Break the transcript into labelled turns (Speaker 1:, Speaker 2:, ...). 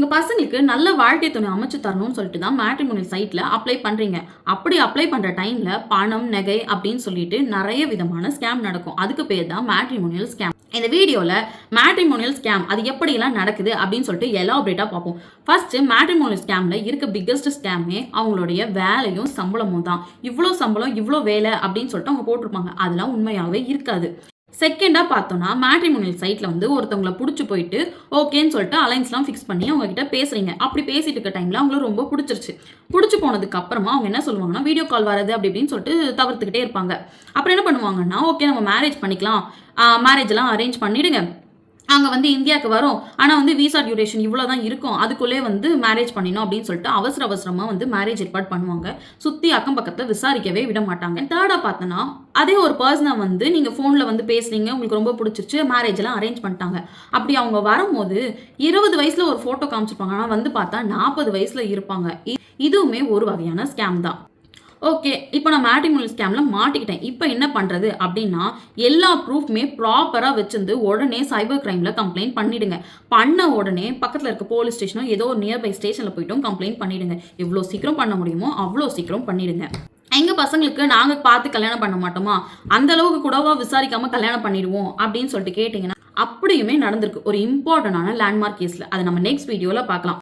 Speaker 1: உங்க பசங்களுக்கு நல்ல வாழ்க்கை துணை அமைச்சு தரணும்னு சொல்லிட்டு தான் மேட்ரிமோனியல் சைட்ல அப்ளை பண்றீங்க. அப்படி அப்ளை பண்ற டைம்ல பணம், நகை அப்படின்னு சொல்லிட்டு நிறைய விதமான ஸ்கேம் நடக்கும். அதுக்கு பேர் தான் மேட்ரிமோனியல் ஸ்கேம். இந்த வீடியோல மேட்ரிமோனியல் ஸ்கேம் அது எப்படிலாம் நடக்குது அப்படின்னு சொல்லிட்டு எலாபரேட்டா பார்ப்போம். ஃபர்ஸ்ட் மேட்ரிமோனியல் ஸ்கேம்ல இருக்க பிக்கஸ்ட் ஸ்கேமே அவங்களுடைய வேலையும் சம்பளமும் தான். இவ்வளோ சம்பளம் இவ்வளோ வேலை அப்படின்னு சொல்லிட்டு அவங்க போட்டிருப்பாங்க. அதெல்லாம் உண்மையாகவே இருக்காது. செகண்டாக பார்த்தோன்னா மேட்ரிமோனியல் சைட்டில் வந்து ஒருத்தவங்களை பிடிச்சி போயிட்டு ஓகேன்னு சொல்லிட்டு அலைன்ஸ்லாம் ஃபிக்ஸ் பண்ணி அவங்க கிட்ட பேசுறீங்க. அப்படி பேசிட்டு இருக்க டைமில் அவங்களுக்கு ரொம்ப பிடிச்சிருச்சு. பிடிச்சி போனதுக்கு அப்புறமா அவங்க என்ன சொல்லுவாங்கன்னா வீடியோ கால் வரது அப்படி இப்படின்னு சொல்லிட்டு தவிர்த்துக்கிட்டே இருப்பாங்க. அப்புறம் என்ன பண்ணுவாங்கன்னா ஓகே நம்ம மேரேஜ் பண்ணிக்கலாம், மேரேஜ்லாம் அரேஞ்ச் பண்ணிடுங்க, அங்கே வந்து இந்தியாவுக்கு வரும், ஆனால் வந்து விசா டியூரேஷன் இவ்வளோ தான் இருக்கும், அதுக்குள்ளே வந்து மேரேஜ் பண்ணிடணும் அப்படின்னு சொல்லிட்டு அவசரமாக வந்து மேரேஜ் ஏற்பாடு பண்ணுவாங்க. சுற்றி அக்கம் பக்கத்தை விசாரிக்கவே விட மாட்டாங்க. தேர்டாக பார்த்தோன்னா அதே ஒரு பர்சனை வந்து நீங்கள் ஃபோனில் வந்து பேசுகிறீங்க, உங்களுக்கு ரொம்ப பிடிச்சிருச்சு, மேரேஜெல்லாம் அரேஞ்ச் பண்ணிட்டாங்க. அப்படி அவங்க வரும்போது 20 வயசில் ஒரு ஃபோட்டோ காமிச்சிருப்பாங்க, ஆனால் வந்து பார்த்தா 40 வயசில் இருப்பாங்க. இதுவுமே ஒரு வகையான ஸ்கேம் தான். ஓகே, இப்போ நான் மேட்ரிமோனியல் ஸ்கேம்ல மாட்டிக்கிட்டேன். இப்போ என்ன பண்ணுறது அப்படின்னா எல்லா ப்ரூஃப்மே ப்ராப்பராக வச்சிருந்து உடனே சைபர் கிரைமில் கம்ப்ளைண்ட் பண்ணிடுங்க. பண்ண உடனே பக்கத்தில் இருக்க போலீஸ் ஸ்டேஷனோ ஏதோ ஒரு நியர்பை ஸ்டேஷனில் போய்ட்டும் கம்ப்ளைண்ட் பண்ணிடுங்க. எவ்வளோ சீக்கிரம் பண்ண முடியுமோ அவ்வளோ சீக்கிரம் பண்ணிடுங்க. எங்கள் பசங்களுக்கு நாங்கள் பார்த்து கல்யாணம் பண்ண மாட்டோமா, அந்த அளவுக்கு கூடவா விசாரிக்காமல் கல்யாணம் பண்ணிடுவோம் அப்படின்னு சொல்லிட்டு கேட்டிங்கன்னா அப்படியுமே நடந்திருக்கு ஒரு இம்பார்ட்டண்டான லேண்ட்மார்க் கேஸில். அதை நம்ம நெக்ஸ்ட் வீடியோவில் பார்க்கலாம்.